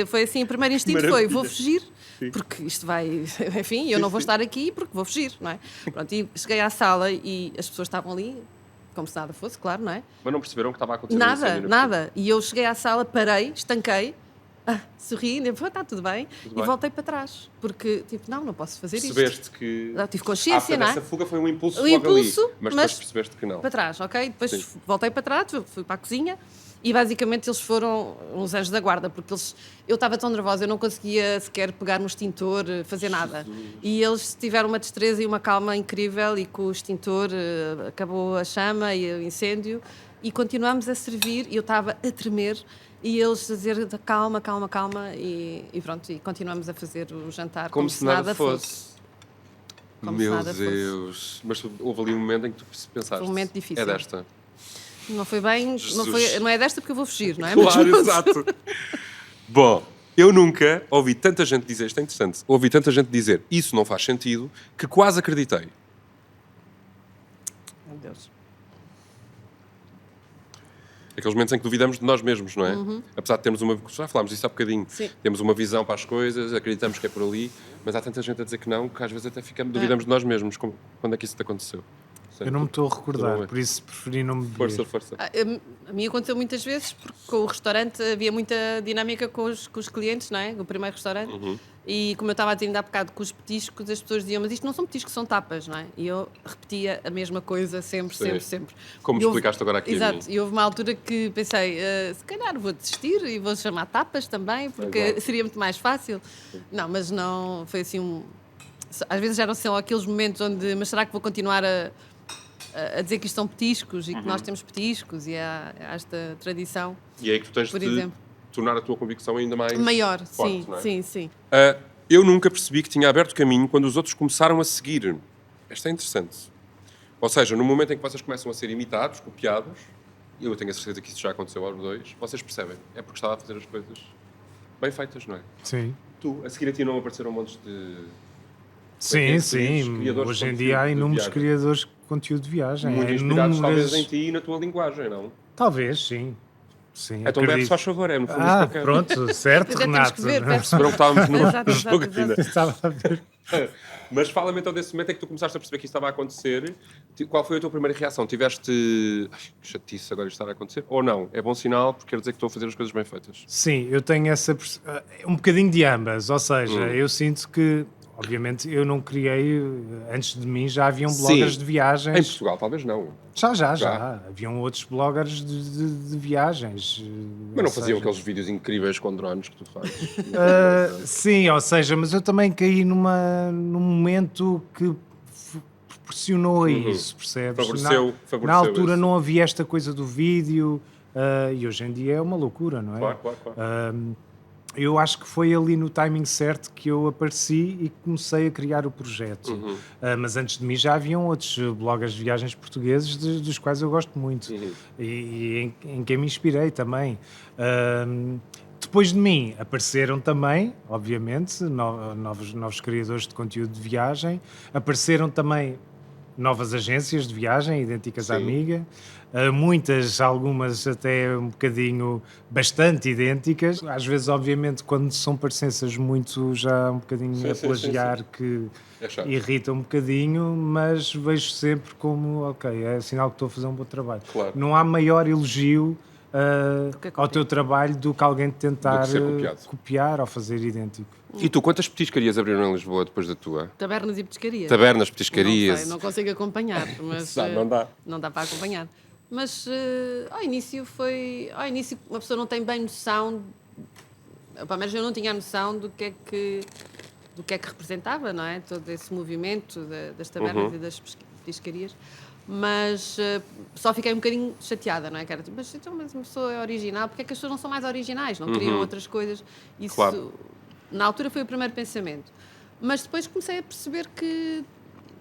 foi assim, o primeiro instinto foi, vou fugir, Sim. porque isto vai, enfim, eu não vou estar aqui porque vou fugir, não é? Pronto, e cheguei à sala e as pessoas estavam ali, como se nada fosse, claro, não é? Mas não perceberam que estava a acontecer um Nada, incêndio? nada. E eu cheguei à sala, parei, estanquei, sorri, está tudo bem, Tudo e bem. voltei para trás, porque, tipo, não posso fazer isto. Percebeste que... Eu tive consciência, não é? Essa fuga foi um impulso Um logo impulso, ali. Mas mas depois percebeste que não. Para trás, ok? Depois Sim. voltei para trás, fui para a cozinha e basicamente eles foram uns anjos da guarda, porque eu estava tão nervosa, eu não conseguia sequer pegar no extintor, fazer nada. E eles tiveram uma destreza e uma calma incrível e com o extintor acabou a chama e o incêndio e continuamos a servir e eu estava a tremer e eles a dizer calma, calma, calma e pronto, e continuamos a fazer o jantar Como se nada fosse. Como se Meu nada fosse. Deus. Mas houve ali um momento em que tu pensaste. Foi um momento difícil. É desta. Não foi bem, não é desta porque eu vou fugir, não é? Claro, Mas- exato. Bom, eu nunca ouvi tanta gente dizer, isto é interessante, ouvi tanta gente dizer isso não faz sentido, que quase acreditei. Meu Deus. Aqueles momentos em que duvidamos de nós mesmos, não é? Apesar de termos já falámos disso há bocadinho, Sim. temos uma visão para as coisas, acreditamos que é por ali, mas há tanta gente a dizer que não, que às vezes até duvidamos de nós mesmos. Quando é que isso te aconteceu? Eu não me estou a recordar, Tudo bem. por isso preferi não me Força, força. A mim aconteceu muitas vezes, porque com o restaurante havia muita dinâmica com os clientes, não é? O primeiro restaurante. E como eu estava a dizer ainda há bocado com os petiscos, as pessoas diziam, mas isto não são petiscos, são tapas, não é? E eu repetia a mesma coisa sempre, Sim. sempre, sempre. Como E houve- explicaste agora aqui a Exato. mim. E houve uma altura que pensei, se calhar vou desistir e vou chamar tapas também, porque Exato. seria muito mais fácil. Não, mas não, foi assim Às vezes eram só aqueles momentos onde, mas será que vou continuar a dizer que isto são petiscos e que nós temos petiscos e há esta tradição E é aí que tu tens por de exemplo. tornar a tua convicção ainda mais Maior, forte, sim, não é? sim, sim. Eu nunca percebi que tinha aberto caminho quando os outros começaram a seguir. Esta é interessante. Ou seja, no momento em que vocês começam a ser imitados, copiados, eu tenho a certeza que isso já aconteceu aos dois, vocês percebem. É porque estava a fazer as coisas bem feitas, não é? Sim. Tu, a seguir a ti não apareceram montes de... Sim, é sim. criadores de Hoje em conteúdo dia há de inúmeros viagem. criadores de conteúdo de viagem. muito inspirados talvez em ti e na tua linguagem, não? Talvez, sim. Sim, Então bebe, acredito. se faz favor, é no fundo isso que eu quero. pronto, certo, Pois é, temos Renato. que ver, não? peço Não estávamos no Exato, jogo exato, ainda. Estava a ver. Mas fala-me então desse momento em que tu começaste a perceber que isso estava a acontecer. Qual foi a tua primeira reação? Tiveste... Ai, que chatice agora isto estar a acontecer? Ou não? É bom sinal porque quer dizer que estou a fazer as coisas bem feitas. Sim, eu tenho um bocadinho de ambas, ou seja, eu sinto que, obviamente, eu não criei, antes de mim já haviam bloggers de Em viagens. Portugal talvez não. Já. Haviam outros bloggers de viagens. Mas não faziam aqueles vídeos incríveis com drones que tu fazes. Sim, ou seja, mas eu também caí num momento que proporcionou isso, percebes? Favoreceu Na altura esse. não havia esta coisa do vídeo e hoje em dia é uma loucura, não é? Claro. Eu acho que foi ali no timing certo que eu apareci e comecei a criar o projeto. Mas antes de mim já haviam outros bloggers de viagens portugueses dos quais eu gosto muito e em quem me inspirei também. Depois de mim apareceram também, obviamente, novos criadores de conteúdo de viagem, apareceram também novas agências de viagem idênticas à amiga, algumas até um bocadinho bastante idênticas, às vezes obviamente quando são parecenças muito já um bocadinho a plagiar que irrita um bocadinho, mas vejo sempre como ok, é sinal que estou a fazer um bom trabalho. Claro. Não há maior elogio ao teu trabalho do que alguém tentar copiar ou fazer idêntico. E tu, quantas petiscarias abriram em Lisboa depois da tua? Tabernas e petiscarias. Tabernas, petiscarias. Não sei, não consigo acompanhar, mas Não dá. Não dá para acompanhar. Mas ao início uma pessoa não tem bem noção, pelo menos eu não tinha a noção do que é que representava, não é? Todo esse movimento das tabernas e das petiscarias. Mas só fiquei um bocadinho chateada, não é? Que era tipo, mas uma pessoa é original, porque é que as pessoas não são mais originais? Não criam outras coisas? Isso, claro. Na altura foi o primeiro pensamento. Mas depois comecei a perceber que,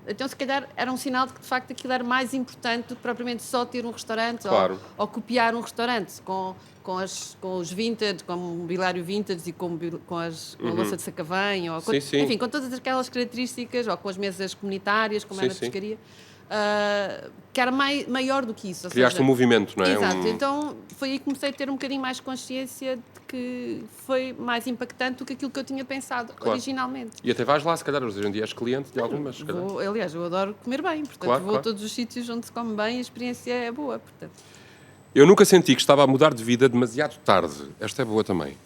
então se calhar era um sinal de que de facto aquilo era mais importante do que propriamente só ter um restaurante ou copiar um restaurante com os vintage, com o mobiliário vintage e com a louça de Sacavém, enfim, com todas aquelas características, ou com as mesas comunitárias, como era a pescaria. Que era maior do que isso. Criaste um movimento, não é? Exato, então foi aí que comecei a ter um bocadinho mais consciência de que foi mais impactante do que aquilo que eu tinha pensado originalmente. E até vais lá, se calhar, hoje em dia és cliente de algumas, se calhar. Aliás, eu adoro comer bem, portanto vou a todos os sítios onde se come bem e a experiência é boa, portanto. Eu nunca senti que estava a mudar de vida demasiado tarde. Esta é boa também.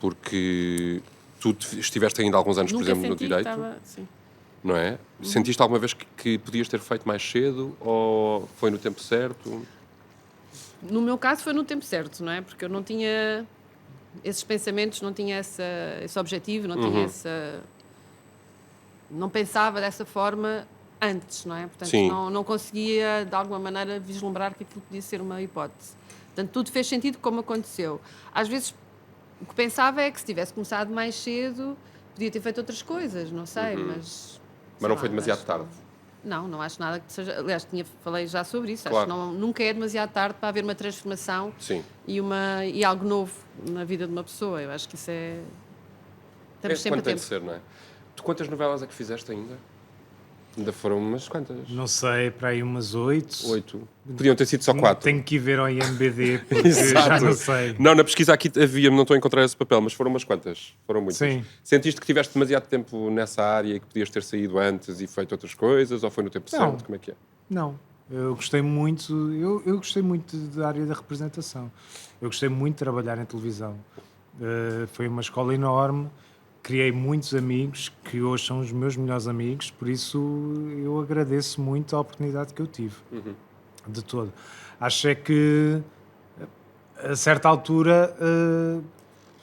Porque tu estiveste ainda há alguns anos, por exemplo, no direito. Sim. Não é? Sentiste alguma vez que podias ter feito mais cedo ou foi no tempo certo? No meu caso foi no tempo certo, não é? Porque eu não tinha esses pensamentos, não tinha esse objetivo, não tinha não pensava dessa forma antes, não é? Portanto, não conseguia de alguma maneira vislumbrar que aquilo podia ser uma hipótese. Portanto, tudo fez sentido como aconteceu. Às vezes o que pensava é que se tivesse começado mais cedo podia ter feito outras coisas, não sei, mas não foi demasiado tarde? Não acho nada que seja... Aliás, falei já sobre isso. Claro. Acho que nunca é demasiado tarde para haver uma transformação e algo novo na vida de uma pessoa. Eu acho que isso é... Estamos sempre a tempo. Tem de ser, não é? Tu quantas novelas é que fizeste ainda? Ainda foram umas quantas? Não sei, para aí umas 8. 8. Podiam ter sido só 4. Tenho que ir ver ao IMDb, porque já não sei. Não, na pesquisa aqui havia, não estou a encontrar esse papel, mas foram umas quantas. Foram muitas. Sim. Sentiste que tiveste demasiado tempo nessa área e que podias ter saído antes e feito outras coisas? Ou foi no tempo certo? Como é que é? Não. Eu gostei muito, eu gostei muito da área da representação. Eu gostei muito de trabalhar em televisão. Foi uma escola enorme. Criei muitos amigos que hoje são os meus melhores amigos, por isso eu agradeço muito a oportunidade que eu tive, de todo. Acho é que a certa altura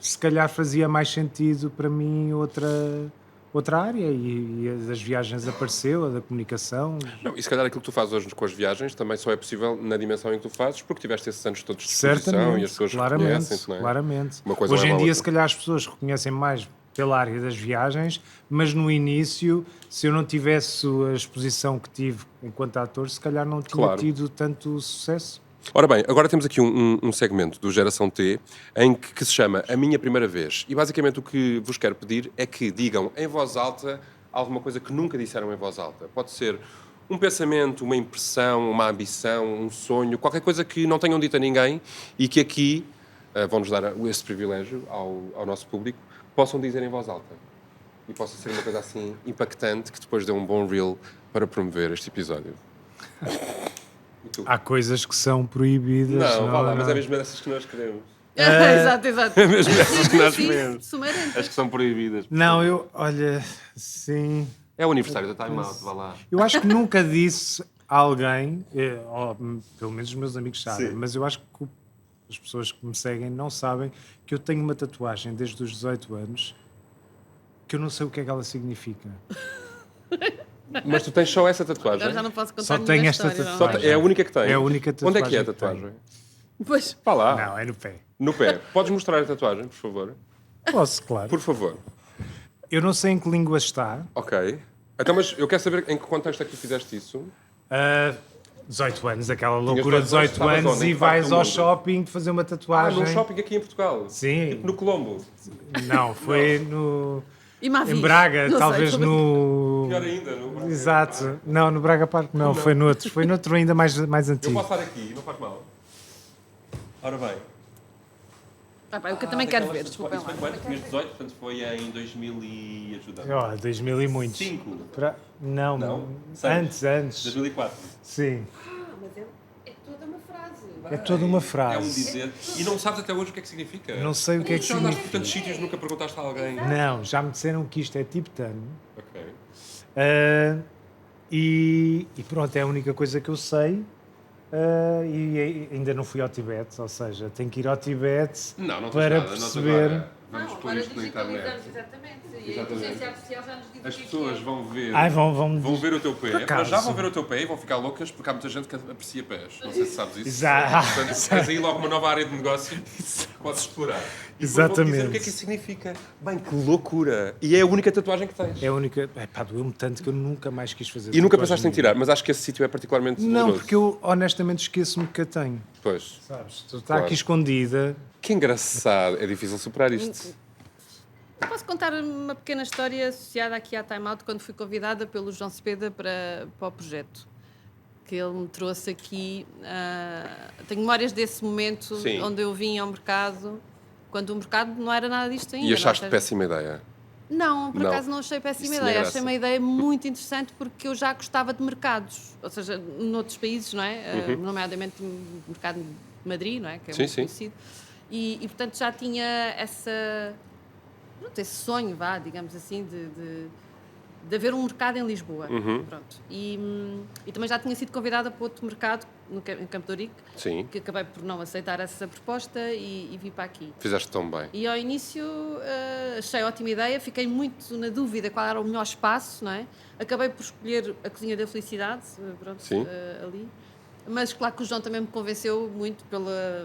se calhar fazia mais sentido para mim outra área e a das viagens apareceu, a da comunicação. Não, e se calhar aquilo que tu fazes hoje com as viagens também só é possível na dimensão em que tu fazes, porque tiveste esses anos todos de exposição e as pessoas reconhecem-te, não é? Claramente. Uma coisa hoje em dia, outra. se calhar, as pessoas reconhecem mais pela área das viagens, mas no início, se eu não tivesse a exposição que tive enquanto ator, se calhar não tinha tido tanto sucesso. Ora bem, agora temos aqui um segmento do Geração T em que se chama A Minha Primeira Vez. E basicamente o que vos quero pedir é que digam em voz alta alguma coisa que nunca disseram em voz alta. Pode ser um pensamento, uma impressão, uma ambição, um sonho, qualquer coisa que não tenham dito a ninguém e que aqui vão-nos dar esse privilégio ao nosso público, possam dizer em voz alta. e possa ser uma coisa assim impactante que depois dê um bom reel para promover este episódio. E tu? Há coisas que são proibidas. Não, vá lá, mas é mesmo essas que nós queremos. Exato, exato. É mesmo essas que nós Sim, queremos. sumarente. As que são proibidas. Não, olha, sim. É o aniversário da Time Out, vá lá. Eu acho que nunca disse a alguém, ou pelo menos os meus amigos sabem, Sim. mas eu acho que as pessoas que me seguem não sabem que eu tenho uma tatuagem desde os 18 anos que eu não sei o que é que ela significa. Mas tu tens só essa tatuagem? Agora já não posso contar Só nenhuma tenho esta história, não tatuagem. É a única que tens? É a única Onde é que é a tatuagem que tatuagem? Pois, Vá lá. Não, é no pé. No pé. Podes mostrar a tatuagem, por favor? Posso, claro. Por favor. Eu não sei em que língua está. Ok. Então, mas eu quero saber em que contexto é que tu fizeste isso. 18 anos, aquela loucura de 18 18 estavas anos onde? Em e que parte vais do ao mundo? shopping fazer uma tatuagem. Num shopping aqui em Portugal. Sim. Tipo no Colombo. Não, foi no... e Mavis. Em Braga, Não sei, talvez sobre- no... Pior ainda, no Braga. Exato. Não, no Braga Park não, foi noutro. Foi noutro ainda mais Eu antigo. posso estar aqui, não faz mal. Ora bem. Ah, pá, eu que também quero ver, Isso desculpem foi lá. quando? Tinhas 18, portanto foi em 2000 e... ajuda-me. Ó, 2000 e muitos. 5. Não, Não? Seis. antes. 2004. Sim. Mas é toda uma frase. É toda uma É um frase. dizer. E não sabes até hoje o que é que significa. Não sei o que é que Já andaste significa. por tantos sítios, nunca perguntaste a alguém. Não, já me disseram que isto é tibetano. Ok. E pronto, é a única coisa que eu sei. E ainda não fui ao Tibete, ou seja, tenho que ir ao Tibete Não, não tens para nada. Nós perceber. agora vamos pôr isto na internet. Exatamente. E a Exatamente. inteligência artificial já nos diz As o que é pessoas que é. vão ver. Ai, vão Vão ver o teu pé. Por acaso. Mas já vão ver o teu pé e vão ficar loucas porque há muita gente que aprecia pés. Não sei se sabes isso. Exato. Portanto, tens aí logo uma nova área de negócio que podes explorar. E depois vão-te Exatamente. dizer o que é que isso significa. Bem, que loucura. E é a única tatuagem que tens. É a única. Epá, doeu-me tanto que eu nunca mais quis fazer. E nunca tatuagem pensaste em tirar, mas acho que esse sítio é particularmente Não, doloroso. porque eu honestamente esqueço-me que a tenho. Pois. Sabes? Está Claro. aqui escondida. Que engraçado. É difícil superar isto. Eu posso contar uma pequena história associada aqui à Time Out quando fui convidada pelo João Cepeda para o projeto. Que ele me trouxe aqui. Tenho memórias desse momento Sim. onde eu vim ao mercado, quando o mercado não era nada disto ainda. E achaste não, péssima ideia. Não, por Não. acaso não achei péssima Isso ideia. tinha Achei graça. uma ideia muito interessante porque eu já gostava de mercados, ou seja, noutros países, não é? Nomeadamente o mercado de Madrid, não é? Que é Sim, muito sim. conhecido. E portanto já tinha esse sonho, digamos assim, de haver um mercado em Lisboa. Pronto. E também já tinha sido convidada para outro mercado em Campo de Ourique, Sim. que acabei por não aceitar essa proposta e vim para aqui. Fizeste tão bem. E ao início achei ótima ideia, fiquei muito na dúvida qual era o melhor espaço, não é? Acabei por escolher a Cozinha da Felicidade, pronto, Sim. ali. Mas claro que o João também me convenceu muito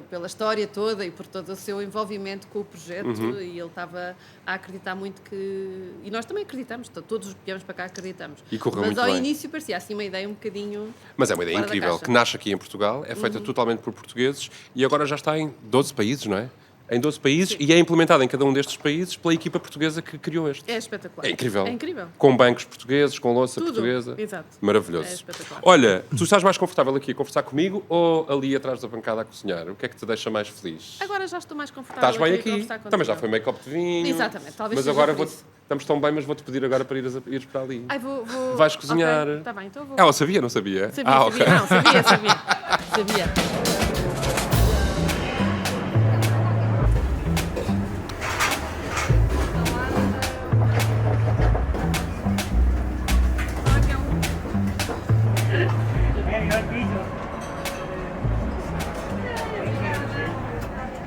pela história toda e por todo o seu envolvimento com o projeto e ele estava a acreditar muito que... E nós também acreditamos, todos os que viemos para cá acreditamos. E correu Mas muito ao bem. início parecia assim uma ideia um bocadinho... Mas é uma ideia Fora da incrível, caixa. que nasce aqui em Portugal, é feita totalmente por portugueses e agora já está em 12 países, não é? Em 12 países e é implementada em cada um destes países pela equipa portuguesa que criou este. É espetacular. É incrível. É incrível. Com bancos portugueses, com louça Tudo. portuguesa. Exato. Maravilhoso. É espetacular. Olha, tu estás mais confortável aqui a conversar comigo ou ali atrás da bancada a cozinhar? O que é que te deixa mais feliz? Agora já estou mais confortável. Estás bem a aqui? conversar contigo. Também já foi make-up de vinho. Exatamente, talvez Mas seja agora por isso. estamos tão bem, mas vou-te pedir agora para ires para ali. Ai, vou... Vais cozinhar. Está bem, então vou. Ela sabia, não sabia? Sabia, ok. sabia. Não, sabia.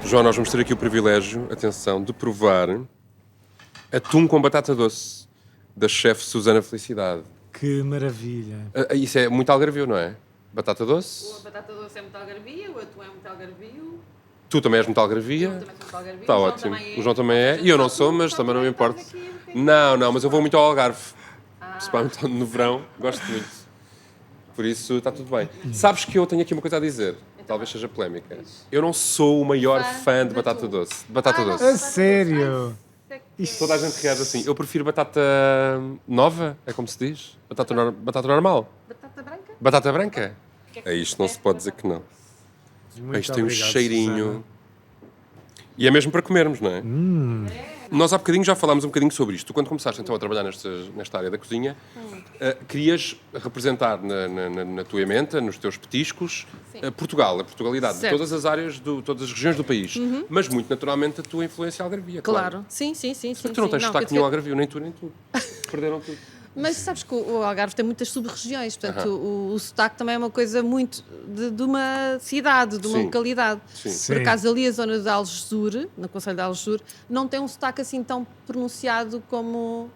João, nós vamos ter aqui o privilégio, atenção, de provar atum com batata doce, da chefe Susana Felicidade. Que maravilha. Isso é muito algarvio, não é? Batata doce. A batata doce é muito algarvia, o atum é muito algarvio. Tu também és muito algarvia. Eu também sou muito algarvio. Está o João ótimo. também é. O João também é. E eu não sou, mas também não me importo. Não, mas eu vou muito ao Algarve. Principalmente no verão. Gosto muito. Por isso está tudo bem. Sabes que eu tenho aqui uma coisa a dizer. Talvez seja polémica. Eu não sou o maior fã de batata doce. De batata doce. A sério? Toda a gente reage assim. Eu prefiro batata nova, é como se diz? Batata normal. Batata branca? Batata branca? É isto, não se pode dizer que não. Muito Isto tem um obrigado, cheirinho. Susana. E é mesmo para comermos, não é? É. Nós há bocadinho já falámos um bocadinho sobre isto. Tu, quando começaste então a trabalhar nesta área da cozinha, querias representar na tua ementa, nos teus petiscos, Portugal, a Portugalidade, de todas as áreas, todas as regiões do país. Mas, muito naturalmente, a tua influência algarvia. Claro. Sim. Porque tu não tens sotaque nenhum algarvio, nem tu. Perderam tudo. Mas sabes que o Algarve tem muitas sub-regiões, portanto o sotaque também é uma coisa muito de uma cidade, de uma localidade. Sim. Por acaso ali a zona de Algesur, no concelho de Algesur, não tem um sotaque assim tão pronunciado como...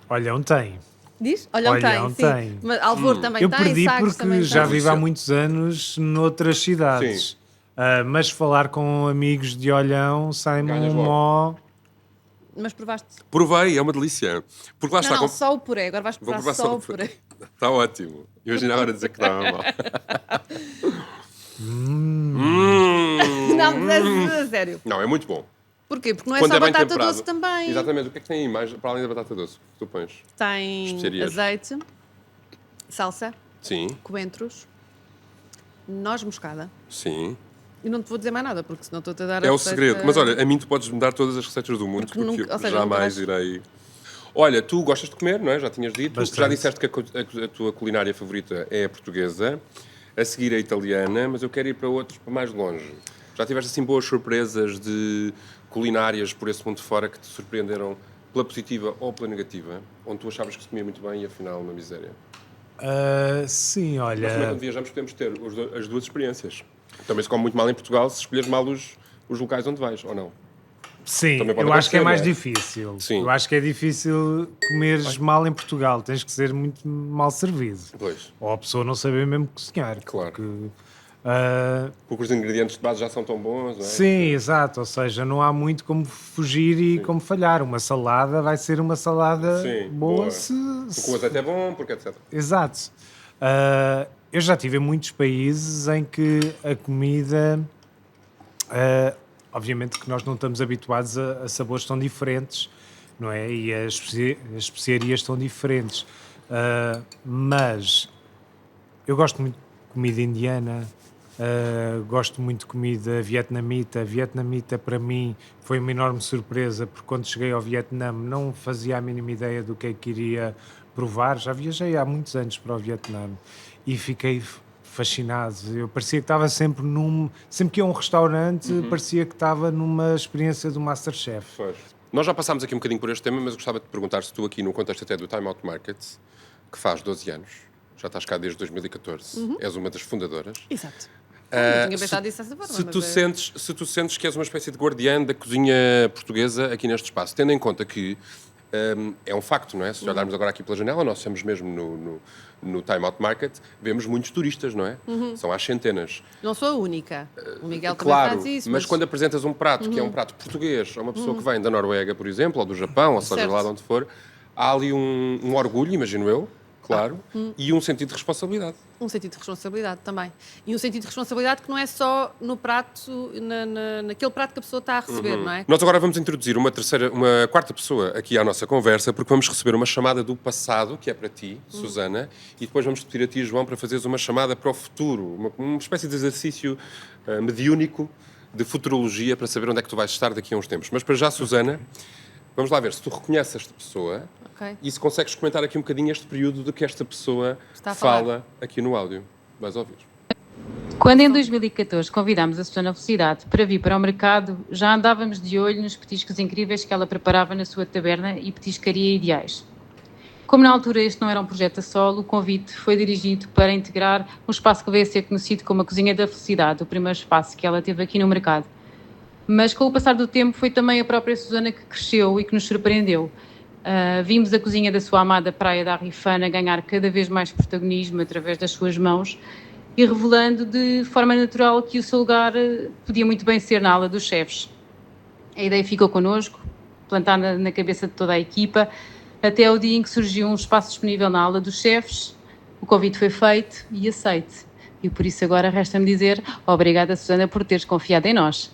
Olhão tem. Diz? Olhão tem. Sim. Mas Alvor também Eu tem, perdi Sagres porque também já tem. vivo há muitos anos noutras cidades. Mas falar com amigos de Olhão sai-me Ganhas um logo. mó... Mas provaste? Provei, é uma delícia. Porque lá está. Não, só o puré. Agora vais provar só o puré. Está ótimo. Imagina agora dizer que estava mal. Não, a sério. Não, é muito bom. Porquê? Porque não é Quando só é bem batata temperado. doce também. Exatamente. O que é que tem aí mais, para além da batata doce, que tu pões? Tem Especiarias. azeite, salsa, Sim, coentros, noz moscada. sim. E não te vou dizer mais nada, porque senão estou-te a dar a É o receita- segredo. Mas olha, a mim tu podes-me dar todas as receitas do mundo, Porque porque nunca- eu ou seja, jamais nunca irei... Olha, tu gostas de comer, não é? Já tinhas dito. Bastante. Já disseste que a tua culinária favorita é a portuguesa, a seguir a italiana, mas eu quero ir para outros, para mais longe. Já tiveste assim boas surpresas de culinárias por esse mundo fora que te surpreenderam pela positiva ou pela negativa? Onde tu achavas que se comia muito bem e afinal uma miséria? Sim, Nós também olha... quando viajamos podemos ter as duas experiências. Também se come muito mal em Portugal se escolheres mal os locais onde vais, ou não? Sim, Também pode eu acho que é acontecer, mais não é? difícil. Sim. Eu acho que é difícil comeres mal em Portugal. Tens que ser muito mal servido. Pois. Ou a pessoa não saber mesmo cozinhar. Claro. Porque, Porque os ingredientes de base já são tão bons, não é? sim, exato. Ou seja, não há muito como fugir e como falhar. Uma salada vai ser uma salada Sim, boa, boa. se... Porque o azeite é bom, porque etc. Exato. Eu já estive em muitos países em que a comida... obviamente que nós não estamos habituados a sabores tão diferentes, não é? E as especiarias estão diferentes. Mas eu gosto muito de comida indiana, gosto muito de comida vietnamita. Vietnamita, para mim, foi uma enorme surpresa, porque quando cheguei ao Vietnã não fazia a mínima ideia do que é que iria provar. Já viajei há muitos anos para o Vietnã e fiquei fascinado. Eu parecia que estava sempre sempre que ia a um restaurante, parecia que estava numa experiência do MasterChef. Pois. Nós já passámos aqui um bocadinho por este tema, mas eu gostava de te perguntar se tu aqui no contexto até do Time Out Market, que faz 12 anos, já estás cá desde 2014, és uma das fundadoras. Exato. Não tinha se- pensado disso dessa forma. Se tu, mas é- sentes que és uma espécie de guardiã da cozinha portuguesa aqui neste espaço, tendo em conta que é um facto, não é? Se olharmos agora aqui pela janela, nós estamos mesmo no Time Out Market, vemos muitos turistas, não é? São às centenas. Não sou a única. O Miguel Claro, também faz isso. mas quando apresentas um prato que é um prato português a uma pessoa que vem da Noruega, por exemplo, ou do Japão, ou seja Certo. lá de onde for, há ali um orgulho, imagino eu, claro, e um sentido de responsabilidade. Um sentido de responsabilidade também. E um sentido de responsabilidade que não é só no prato, naquele prato que a pessoa está a receber, não é? Nós agora vamos introduzir uma quarta pessoa aqui à nossa conversa, porque vamos receber uma chamada do passado, que é para ti, Susana, e depois vamos pedir a ti, João, para fazeres uma chamada para o futuro, uma espécie de exercício mediúnico de futurologia para saber onde é que tu vais estar daqui a uns tempos. Mas para já, Susana, vamos lá ver se tu reconheces esta pessoa Ok. e se consegues comentar aqui um bocadinho este período de que esta pessoa Está a falar. fala aqui no áudio. Vais ouvir. Quando em 2014 convidámos a Susana Felicidade para vir para o mercado, já andávamos de olho nos petiscos incríveis que ela preparava na sua taberna e petiscaria ideais. Como na altura este não era um projeto a solo, o convite foi dirigido para integrar um espaço que veio a ser conhecido como a Cozinha da Felicidade, o primeiro espaço que ela teve aqui no mercado. Mas com o passar do tempo foi também a própria Susana que cresceu e que nos surpreendeu. Vimos a cozinha da sua amada Praia da Arrifana ganhar cada vez mais protagonismo através das suas mãos e revelando de forma natural que o seu lugar podia muito bem ser na ala dos chefes. A ideia ficou connosco, plantada na cabeça de toda a equipa, até o dia em que surgiu um espaço disponível na ala dos chefes, o convite foi feito e aceite. E por isso agora resta-me dizer obrigada, Susana, por teres confiado em nós.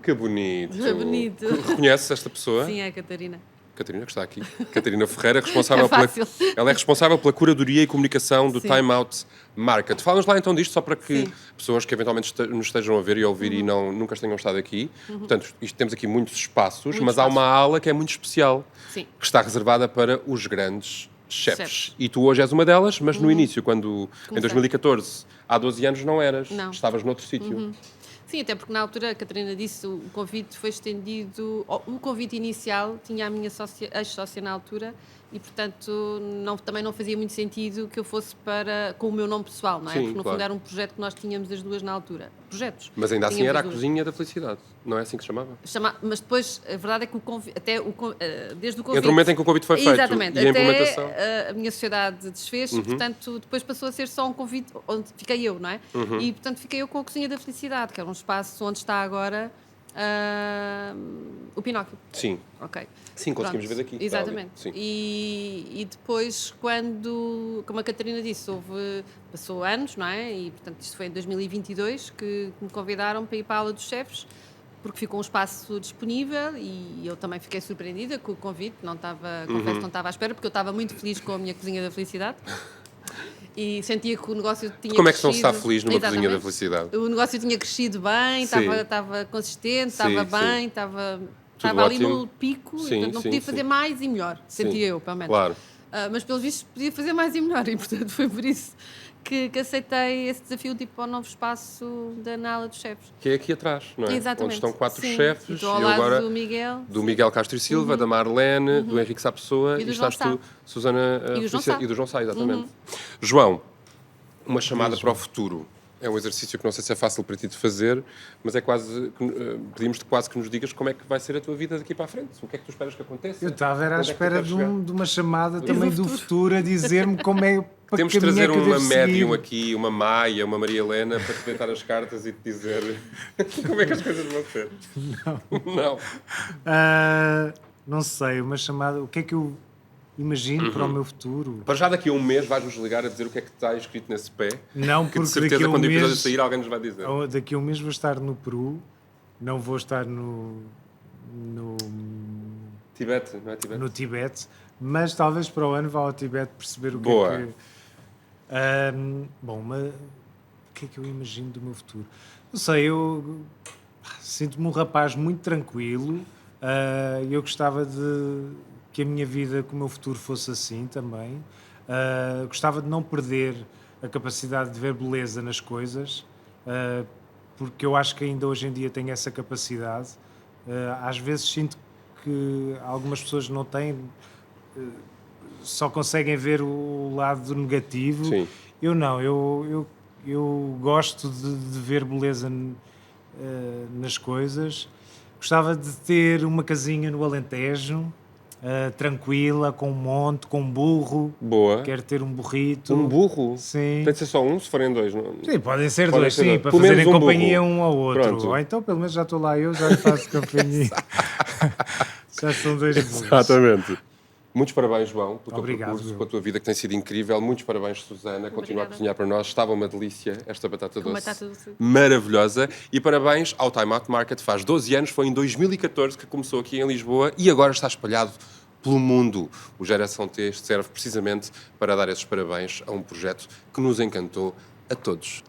Que bonito. Que bonito. Reconheces esta pessoa? Sim, é a Catarina. Catarina, que está aqui. Catarina Ferreira, responsável É fácil. ela é responsável pela curadoria e comunicação do Sim. Time Out Market. Fala-nos lá então disto, só para que Sim. pessoas que eventualmente nos estejam a ver e a ouvir e nunca tenham estado aqui. Portanto, temos aqui muitos espaços, mas há espaços. uma ala que é muito especial, Sim. que está reservada para os grandes chefes. Chefes. E tu hoje és uma delas, mas no início, quando em Comecei. 2014, há 12 anos, não eras. Não. Estavas noutro sítio. Sim, até porque na altura a Catarina disse o convite foi estendido. O convite inicial tinha a minha ex-sócia na altura e, portanto, também não fazia muito sentido que eu fosse com o meu nome pessoal, não é? Sim, Porque no claro. fundo era um projeto que nós tínhamos as duas na altura. Projetos. Mas ainda assim Tínhamos era a as duas. cozinha da felicidade. Não é assim que se chamava? Mas depois, a verdade é que desde o convite... Entre o momento em que o convite foi feito Exatamente, e a até implementação. a minha sociedade desfez, portanto, depois passou a ser só um convite onde fiquei eu, não é? E, portanto, fiquei eu com a Cozinha da Felicidade, que era um espaço onde está agora o Pinóquio. Sim. Ok. Sim, conseguimos Pronto, ver daqui. Exatamente. Sim. E depois, como a Catarina disse, passou anos, não é? E, portanto, isto foi em 2022 que me convidaram para ir para a aula dos chefes, porque ficou um espaço disponível e eu também fiquei surpreendida com o convite, confesso que não estava à espera, porque eu estava muito feliz com a minha Cozinha da Felicidade. E sentia que o negócio tinha Como é que não se crescido. está feliz numa cozinha da Exatamente. felicidade? O negócio tinha crescido bem, Sim. estava consistente, Sim, estava sim. bem, estava Tudo ali ótimo. no pico, Sim, e, portanto, não sim, podia sim. fazer mais e melhor, sentia eu, pelo menos. Claro. Mas pelos vistos podia fazer mais e melhor e, portanto, foi por isso que aceitei esse desafio de ir para o novo espaço na ala dos chefes. Que é aqui atrás, não é? Exatamente. Onde estão 4 Sim. chefes. E estou ao e lado agora do Miguel. do Miguel Castro e Silva, da Marlene, do Henrique Sá Pessoa E do estás João tu, Susana E do João Felícia, Sá. e do João Sá, exatamente. João, uma chamada para o futuro. É um exercício que não sei se é fácil para ti de fazer, mas é quase pedimos-te quase que nos digas como é que vai ser a tua vida daqui para a frente. O que é que tu esperas que aconteça? Eu estava à Onde é que tu espera queres chegar? de uma chamada também do futuro a dizer-me como é para Temos de que caminho trazer é que eu uma devo médium seguir. aqui, uma Maia, uma Maria Helena, para te deitar as cartas e te dizer como é que as coisas vão ser. Não. Não sei, uma chamada. O que é que eu imagino para o meu futuro? Para já daqui a um mês vais-nos ligar a dizer o que é que está escrito nesse pé. Não, Que de porque certeza daqui a um quando o episódio mês, sair alguém nos vai dizer. daqui a um mês vou estar no Peru, não vou estar no Tibete, não é Tibete? no Tibete, mas talvez para o ano vá ao Tibete perceber o que Boa. é que... o que é que eu imagino do meu futuro? Não sei, eu sinto-me um rapaz muito tranquilo, eu gostava de que a minha vida, que o meu futuro fosse assim também. Gostava de não perder a capacidade de ver beleza nas coisas, porque eu acho que ainda hoje em dia tenho essa capacidade. Às vezes sinto que algumas pessoas não têm, só conseguem ver o lado negativo. Sim. Eu não, eu gosto de ver beleza nas coisas. Gostava de ter uma casinha no Alentejo, tranquila, com um monte, com um burro. Boa. Quero ter um burrito. Um burro? Sim. Tem de ser só um, se forem dois. Não? Sim, podem ser Podem dois, ser sim, dois. para Pelo menos fazerem um companhia burro. um ao outro. Pronto. Ou então, pelo menos já estou lá eu, já lhe faço companhia. Já são dois burros. Exatamente. Muitos parabéns, João, pelo teu Obrigado, percurso, meu. pela tua vida que tem sido incrível. Muitos parabéns, Susana. Continua a Obrigada. cozinhar para nós. Estava uma delícia esta batata Com doce. batata doce. Maravilhosa. E parabéns ao Time Out Market. Faz 12 anos, foi em 2014 que começou aqui em Lisboa e agora está espalhado pelo mundo. O Geração T serve precisamente para dar esses parabéns a um projeto que nos encantou a todos.